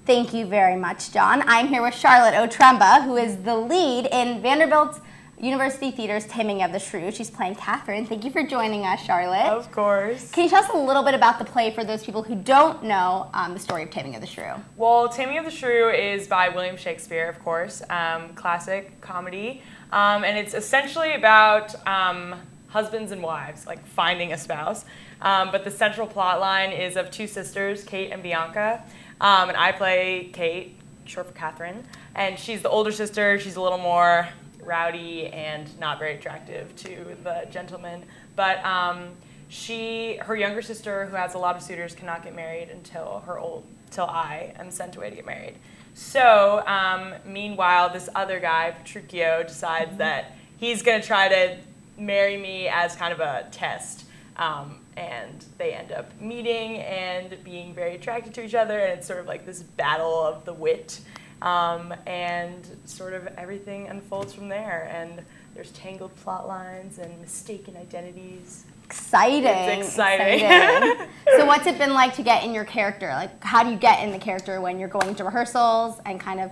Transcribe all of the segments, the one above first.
Thank you very much, John. I'm here with Charlotte Otremba, who is the lead in Vanderbilt University Theater's Taming of the Shrew. She's playing Catherine. Thank you for joining us, Charlotte. Of course. Can you tell us a little bit about the play for those people who don't know the story of Taming of the Shrew? Well, Taming of the Shrew is by William Shakespeare, of course, classic comedy. And it's essentially about husbands and wives, like finding a spouse. But the central plot line is of two sisters, Kate and Bianca. And I play Kate, short for Catherine. And she's the older sister. She's a little more rowdy and not very attractive to the gentleman. But her younger sister, who has a lot of suitors, cannot get married until I am sent away to get married. So meanwhile, this other guy, Petruchio, decides that he's going to try to marry me as kind of a test. And they end up meeting and being very attracted to each other, and it's sort of like this battle of the wit. And sort of everything unfolds from there, and there's tangled plot lines and mistaken identities. Exciting. It's exciting. So what's it been like to get in your character? Like, how do you get in the character when you're going to rehearsals and kind of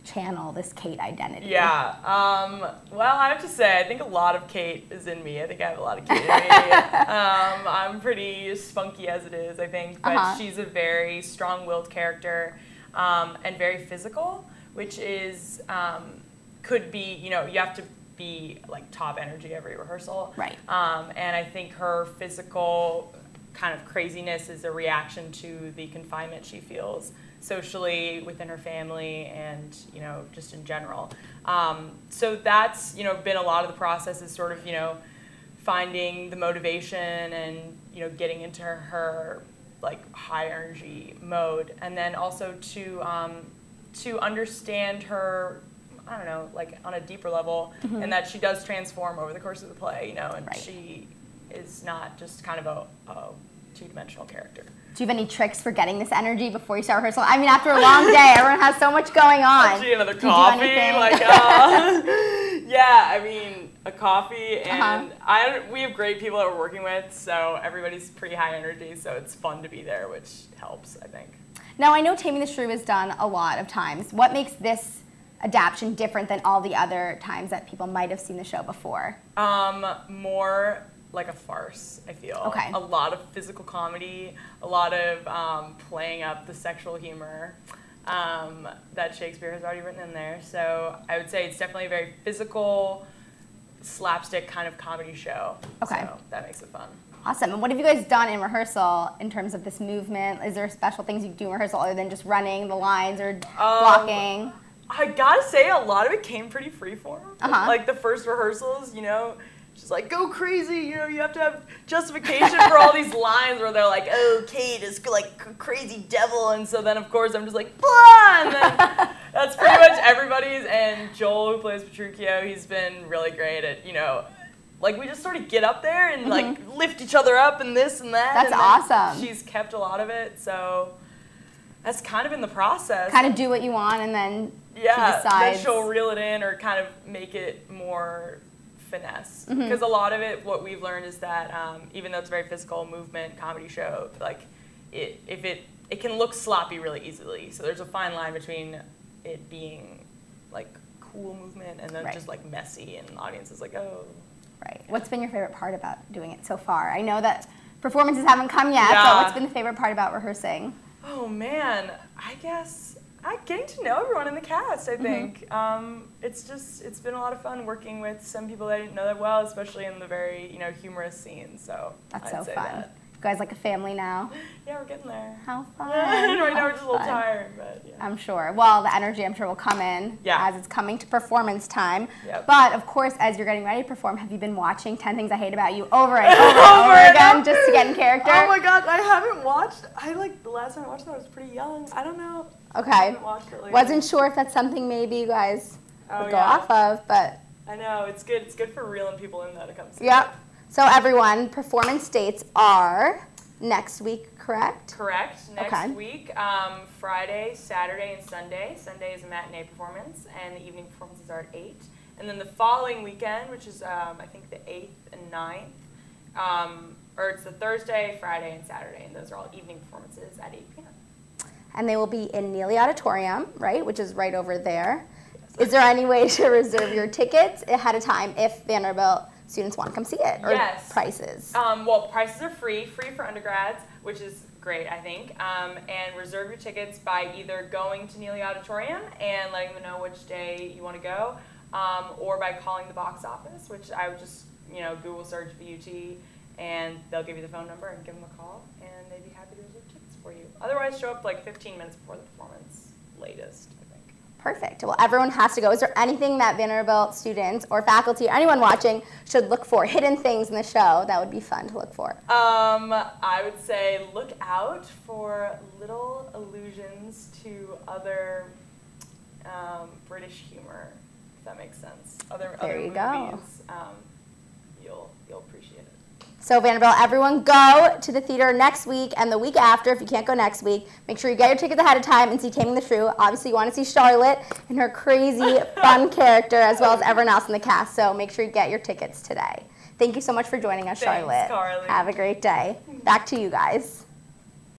channel this Kate identity? Yeah. Well, I have to say, I think a lot of Kate is in me. I think I have a lot of Kate in me. I'm pretty spunky as it is, I think, but she's a very strong-willed character. And very physical, which is, could be, you have to be like top energy every rehearsal. Right. And I think her physical kind of craziness is a reaction to the confinement she feels socially within her family and, just in general. So that's, been a lot of the process is sort of, finding the motivation and, getting into her like high energy mode, and then also to understand her, I don't know, like on a deeper level, and that she does transform over the course of the play, and she is not just kind of a two-dimensional character. Do you have any tricks for getting this energy before you start rehearsal? I mean, after a long day, everyone has so much going on. Actually, another coffee, yeah, I mean, a coffee, and we have great people that we're working with, so everybody's pretty high energy, so it's fun to be there, which helps, I think. Now, I know Taming the Shrew is done a lot of times. What makes this adaptation different than all the other times that people might have seen the show before? More like a farce, I feel. Okay. A lot of physical comedy, a lot of playing up the sexual humor that Shakespeare has already written in there. So I would say it's definitely a very physical, slapstick kind of comedy show. Okay. So that makes it fun. Awesome. And what have you guys done in rehearsal in terms of this movement? Is there special things you do in rehearsal other than just running the lines or blocking? I gotta say, a lot of it came pretty freeform. Like the first rehearsals, she's like, go crazy, you have to have justification for all these lines where they're like, oh, Kate is like a crazy devil, and so then of course I'm just like, blah, and then that's pretty much everybody's, and Joel, who plays Petruchio, he's been really great at, like we just sort of get up there and like lift each other up and this and that. That's awesome. She's kept a lot of it, so that's kind of in the process. Kind of do what you want and then she decides. Then she'll reel it in or kind of make it more finesse. Because a lot of it, what we've learned is that even though it's a very physical movement comedy show, like it can look sloppy really easily. So there's a fine line between it being like cool movement and then just like messy, and the audience is like, oh. Right. What's been your favorite part about doing it so far? I know that performances haven't come yet, so what's been the favorite part about rehearsing? Oh man, I guess getting to know everyone in the cast, I think. It's been a lot of fun working with some people that I didn't know that well, especially in the very, humorous scenes, so that's I'd so say fun. that. You guys like a family now? Yeah, we're getting there. How fun. Right now we're just a little tired, but yeah. I'm sure. Well, the energy I'm sure will come in as it's coming to performance time. Yep. But of course, as you're getting ready to perform, have you been watching 10 Things I Hate About You over and over again just to get in character? Oh my god, I haven't watched. The last time I watched that I was pretty young. I don't know. Okay. I haven't watched it lately. Wasn't sure if that's something maybe you guys would go off of, but I know, it's good. It's good for reeling people in that it comes to. Yep. So everyone, performance dates are next week, correct? Correct. Next week, Friday, Saturday, and Sunday. Sunday is a matinee performance, and the evening performances are at 8. And then the following weekend, which is I think the 8th and 9th, or it's the Thursday, Friday, and Saturday, and those are all evening performances at 8 p.m. and they will be in Neely Auditorium, right, which is right over there. Is there any way to reserve your tickets ahead of time if Vanderbilt students want to come see it? Or yes. Prices? Well, prices are free for undergrads, which is great, I think. And reserve your tickets by either going to Neely Auditorium and letting them know which day you want to go, or by calling the box office, which I would just, Google search VUT, and they'll give you the phone number and give them a call, and they'd be happy to reserve tickets for you. Otherwise, show up like 15 minutes before the performance, latest, I think. Perfect. Well, everyone has to go. Is there anything that Vanderbilt students or faculty or anyone watching should look for, hidden things in the show that would be fun to look for? I would say look out for little allusions to other British humor, if that makes sense. Other movies. Go. You'll appreciate it. So Vanderbilt, everyone go to the theater next week and the week after if you can't go next week. Make sure you get your tickets ahead of time and see Taming the Shrew. Obviously, you want to see Charlotte and her crazy, fun character as well as everyone else in the cast. So make sure you get your tickets today. Thank you so much for joining us, Charlotte. Thanks, Carly. Have a great day. Back to you guys.